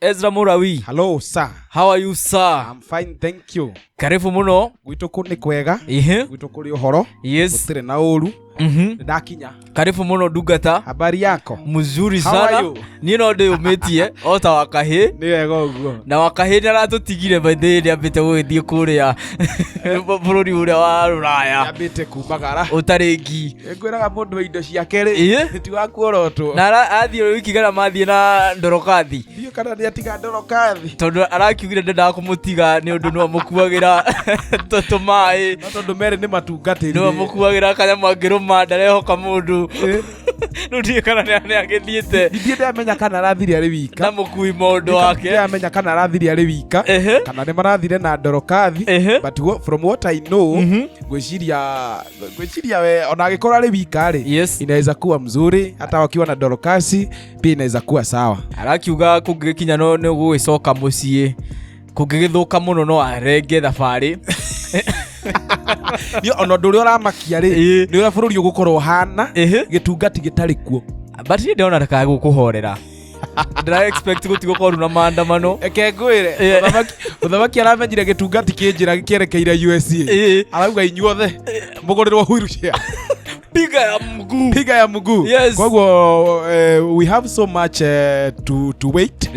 Ezra Murawi. Hello, sir. How are you, sir? I'm fine, thank you. Karibu muno. Gwito kuni kwega. Gwito kuri uhoro. Yes. Gutire na uru. Ndakinya. Karibu muno Dugata. Habari yako? Mzuri sana. How are you? Ni no de umetie ota wakahe. Ni wega uguo. Na wakahe naratutigire baithe ni ambite guthie kuria. Bururi uria wa Ruraya. Ambite kumagara. Utarengi. Ngwiraga mundu indo ciake ri. Ti wakuorotwo. Na athie wiki kana mathie na ndorokathi. Dio kana ni atiga ndorokathi. Tondu arakiugire ndenda kumutiga ni undu no mukuagira totomai. Tondu mere ni matungatiri. No mukuagira kanya mwangiruma ndarehoka mundu. Nudi kana ni agithiete. Ndie amenya kana arathire ari wika. Na mukui mondo wake. Ndie amenya kana arathire ari wika. Kana ni marathire na ndorokathi. But from what I know, gwiciria we ona agikora ari wika ri. Inaweza kuwa mzuri hata wakiwa na ndorokasi pia inaweza kuwa sawa. Arakiuga kungikinya no ni gwicoka mucie. Kungigithuka muno no arenge thabari. Yo ono nduri uramakia ri ni ura bururi ugukorwo hana gitungati gitari kuo. But ni ndona raka gukuhorera. Ndira expect gutigokorwo na maandamano. Eke ngwire uthamaki aramenyire gitungati kinjira gikerekeire USA. Arauga inyuothe mugorirwo huirucia. Piga ya mguu. Kwagwo we have so much to wait.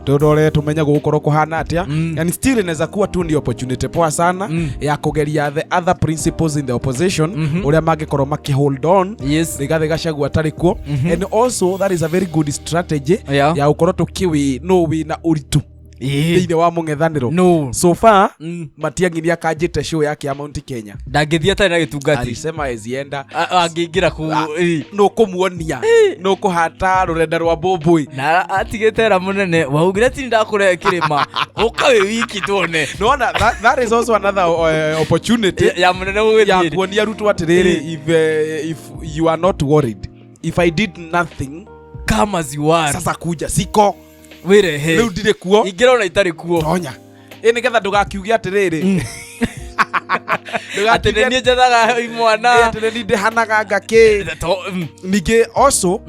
Tudore tumenya gukorwo kuhana atia. And still inaweza kuwa tu ni opportunity poa sana ya kugeria the other principles in the opposition uria magikorwo maki hold on. Rigathi Gachagua atari kuo. And also that is a very good strategy ya gukorwo tukiwi no we na uritu thĩinĩ wa mũng'ethanĩro. So far Matiang'i akanjĩte show yake ya Mount Kenya. Ndangĩthia tari na gĩtungati. Alisema ezienda angĩingĩra ku no kumuonia no kuhata rurenda rwa Bomboi na atigĩte ra munene waugire ti ndakũrehe kĩrĩma ũkawe wiki tuone. No that is also another opportunity ya munene gũgĩthie ya kuonia Ruto atirĩrĩ if you are not worried, if I did nothing kama ziwari sasa kuja siko wirehe riu ndire kuo ingĩrona itari kuo tonya nigetha ndugakiuge atirĩrĩ atene nie njathaga imwana atene ndi hanaga ngaki nige also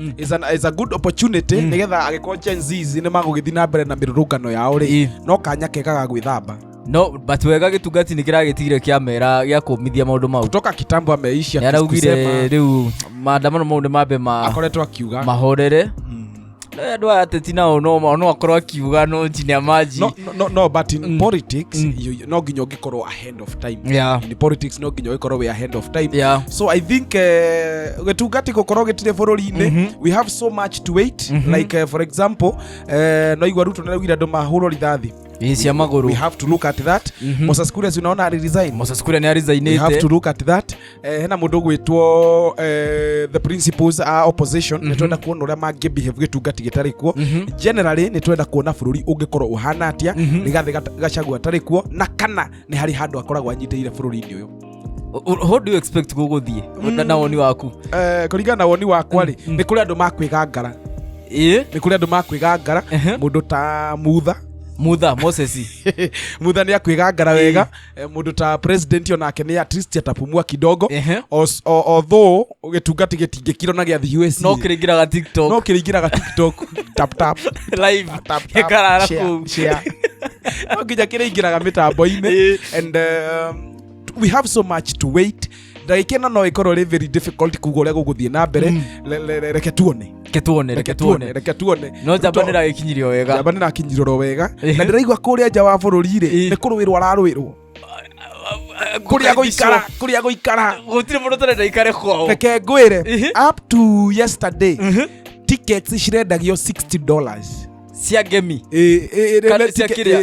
is a good opportunity nigetha agĩkorwo Gen Z ni magũgĩthi na mbere na mĩrũrũngano yao ri no kanya kega gwĩthamba. No but wega gĩtungati nĩ kĩragĩtigire kĩamera gĩa kũmithia maũndũ mau kutoka kitambo ameisha kusema rĩu maandamano mau nĩ mambe akoretwo akiuga mahorere. Ndo ateti nao no akorwo akiuga no njini ya maji. No but in politics no nginya ũngĩkorwo ahead of time. In politics no nginya ũkorwo we ahead of time. So I think gĩtungati gũkorwo gĩtire bũrũri-inĩ we have so much to wait. Like for example no igwa Ruto nĩraugire andũ mahũrwo rithathi cia magũrũ. We have to look at that. Moses Kuria unaona ali resign. Moses Kuria ni resignate. We have to look at that. Hena mundu gwitwo the principles are opposition. Nitwenda kuona uria mangi behave gitungati gitari kuo. Generally nitwenda kuona bururi ungikorwo uhana atia Rigathi Gachagua atari kuo na kana ni hari handu akoragwo anyitĩire bururi-ini uyu. How do you expect guguthie na woni waku? Kuringana na woni wakwa ri ni kuri andu makwigangara. Ni kuri andu makwigangara mundu ta Mutha Moses Mutha ni akwigangara wega mundu ta president onake ni at least atapumua kidogo. Although gitungati gitingikiro na gya US no kiringiraga TikTok tap live karara ku share no nginya kiringiraga mitambo-ini. And we have so much to wait. Ndagikena no ikorwo very difficult kuga uria guguthie na mbere. Reke tuone no Jamba nĩrakinyirio wega na ndĩraigua kũrĩa nja wa bũrũri rĩ nĩ kũrũĩrwo ararũĩrwo kũrĩa gũikara gũtirĩ mũndũ ũtarenda ikare kwao. Reke ngwĩre up to yesterday tickets cirendagio $60 cia ngemi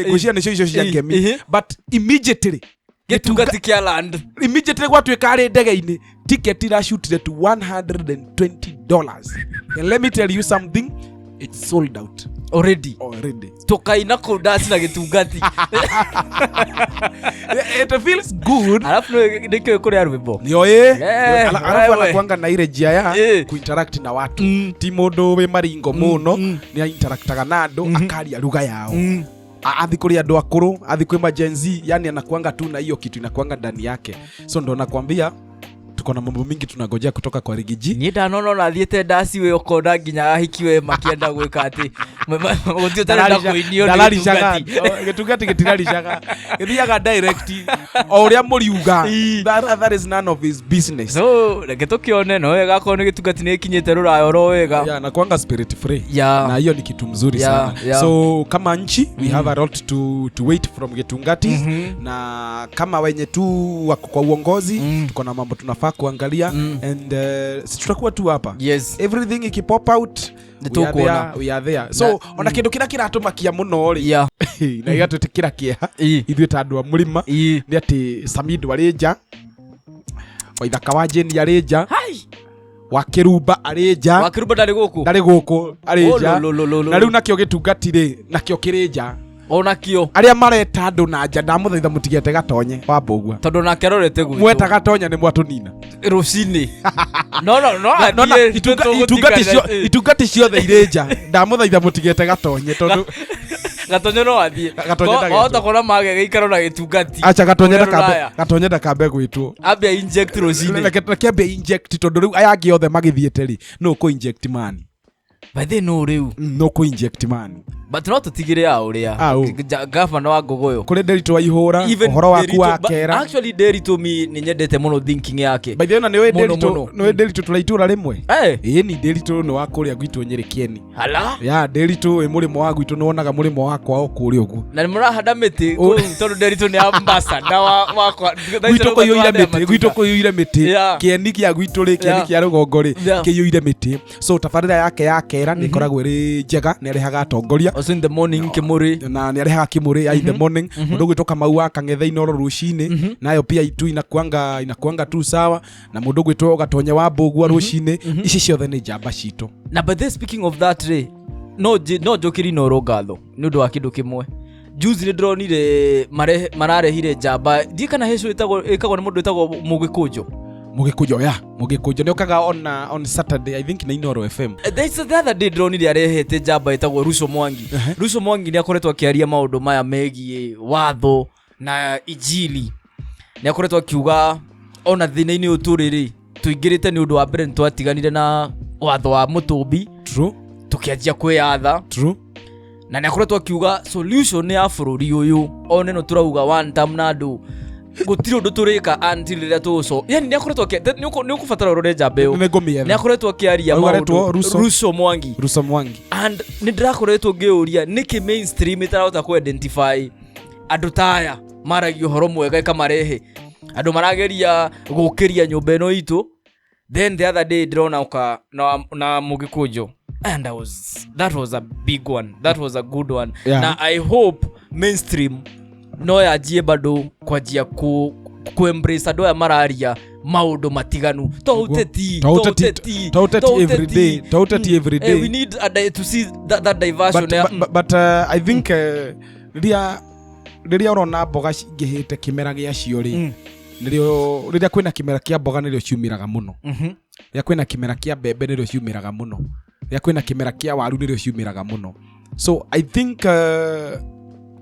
gũcia nĩcio icio cia ngemi but immediately gĩtungati kĩa land immediately gwatuĩka arĩ ndege-inĩ ticket irashutire to $120. And let me tell you something, it's sold out already. Tukaina kudasi na gĩtungati it feels good. Alafu nĩkĩo kũrĩa rwĩmbo nĩo alafu anakuanga na ile njia ya kuinteract na watu ti mũndũ wĩ maringo mũno nĩ interactaga na andũ akaria lugha yao. Athi kuri andu akuru, athi kwi Gen Z, yani anakuanga tu na hiyo kitu inakuanga ndani yake. So ndo nakwambia tuko na mambo mingi tunangojea kutoka kwa Rigiji. Ni ndanono na thiete ndasi we okona nginya ahikiwe makienda gwika ati gutio tarenda kuinio dalali shaga getugati getirali shaga gethiaga direct o uria muriuga that is none of his business. So reke tukione no wega ko ni getugati ni kinyete rurayo ro wega ya na kuanga spirit free na hiyo ni kitu mzuri sana. So kama nchi we have a lot to wait from Getungati na kama wenye tu wako kwa uongozi tuko na mambo tunafaa kuangalia and tutakuwa tu hapa. Yes, everything ikipop out we are there. So ona kindu kira kiratumakia muno ri na igatutikira kieha ithuĩ ta andũ a mũrima nĩ atĩ Sami ndwarĩ nja, Waithaka wa Jane arĩ nja, wa Kĩrumba arĩ nja, wa Kĩrumba ndarĩ gũkũ arĩ nja, na rĩu nakĩo Gĩtungati rĩ nakĩo kĩrĩ nja onakio arĩa mareta andũ na nja ndamũthaitha mũtigete Gatonye wa Mbũgua tondũ nake rorete gwitũ mweta Gatonye nĩ mwatũnina rũcinĩ no itungati ciothe irĩ nja ndamũthaitha mũtigete Gatonye tondũ Gatonye no athiĩ ota kona mage gĩikaro na Gĩtungati acha Gatonye ndakambe gwĩtwo ambia inject rũcinĩ reke ambe inject tondũ rĩu aya angĩ othe magĩthiĩte rĩ no kũ inject man by the no rĩu no kũ inject man but no tutigire a uria gavana wa Ngogoyo kuri Nderitu wa ihura uhoro waku wa kera. Actually Nderitu mi ni nyendete muno thinking yake by the way ni Nderitu tulaitura rimwe ni Nderitu ni wa kuria gwitu Nyeri Kieni hala ya Nderitu we murimo wa gwitu nonaga murimo wakwa o kuri ugu na ni murahanda miti tondu Nderitu ni ambassador wakwa gwitu kuyuire miti Kieni kia gwitu ri Kieni kia rugongo ri kiyuire miti. So tabarira yake ya kera ni koragwo ri njega ni rehaga atongoria also in the morning Kimuri na ni areha Kimuri in the morning mundu gwitoka Maua Kang'ethe-inĩ oro rucinĩ nayo pia itu inakuanga tu sawa na mundu gwitwo Gatonye wa Mbũgua rucinĩ ici ciothe ni njamba citũ. Na but speaking of that ray no jokiri no rogatho ni undu wa kindu kimwe juzi ni ndronire mararehire njamba ndi kana hecu ikagwo ni mundu itagwo Mugikujo nĩ okaga on Saturday I think na Inoro FM. The other day dronire arehete njamba itagwo Russo Mwangi. Russo Mwangi ni akoretwo akiaria maundu maya megie watho na ijili. Ni akoretwo akiuga ona thina-inĩ uturiri tuingirite ni undu wa mbere twatiganire na watho wa Mutumbi. True. Tukianjia kwiyatha. True. Na ni akoretwo akiuga solution ya bururi uyu one no turauga one term na andu gutiro undu turika until rĩrĩa tuso yani ni akoretwo ni ukubatara urore njambeo ni akoretwo akiaria maundu Russo Mwangi and ni ndirakoretwo ngiuria niki mainstream itarahota ku identify andu taya maragio horo mwega kamarehe andu marageria gukiria nyumba ino itu. Then the other day drona uka na Mugikujo and that was a big one, that was a good one. Na I hope mainstream no yajie bado kwa jia ku embrace ado ya mararia maundu matiganu tauteti every day. We need to see that diversion but I think riria urona mboga cingihite kimera gia cio ri riria kwina kimera kia mboga nirio ciumiraga muno riria kwina kimera kia mbembe nirio ciumiraga muno riria kwina kimera kia waru nirio ciumiraga muno. So I think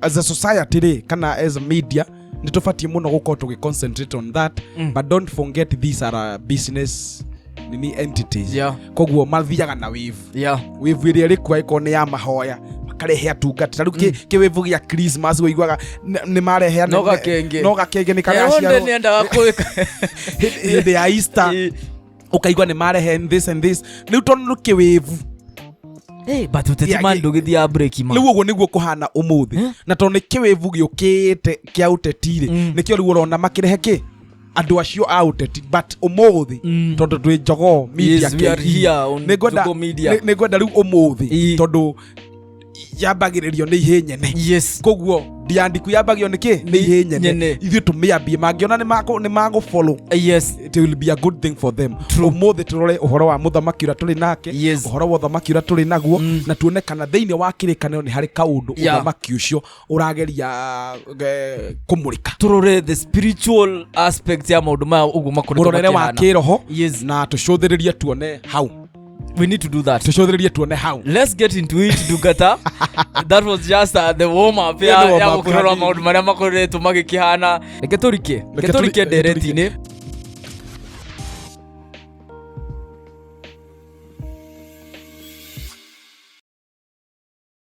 as a society ri kana as a media nitufati muno gukorwo tugi concentrate on that but don't forget these are business entities koguo mathiaga na wave iria ri kwa ikone ya mahoya makarehe atungati taru kiwevu gia Christmas woiguaga ni marehe no gakenge ni kagacia ni endaga kuika hindi ya Easter ukaigua ni marehe this and this ni utono kiwevu. But uteti mandu githia break ma riu uguo niguo kuhana umuthi na to ni kiwevu giukite kia utetire nikio riu urona makirehe ki andu acio a uteti but umuthi tondu twi Jogoo media nigwenda riu umuthi tondu yambagiririo ni ihenyene koguo ndiandiku yambagio niki ni ihenyene ithu tumiambie mangiona ni mago follow it will be a good thing for them. Umuthi turore uhoro wa muthamaki ura tuli nake uhoro wa thamaki ura tuli naguo na tuone kana thiini wa kirikanio ni hari kaundu uthamaki ucio urageria kumurika turore the spiritual aspect ya maundu ma ugu makoretwo murorere wa kiroho na tucũthĩrĩrie tuone how. We need to do that. Tucũthĩrĩrie tuone how. Let's get into it Dugata. That was just the warm up ya kurora maundu maria makoretwo magikihana. Reke turike ndereti-inĩ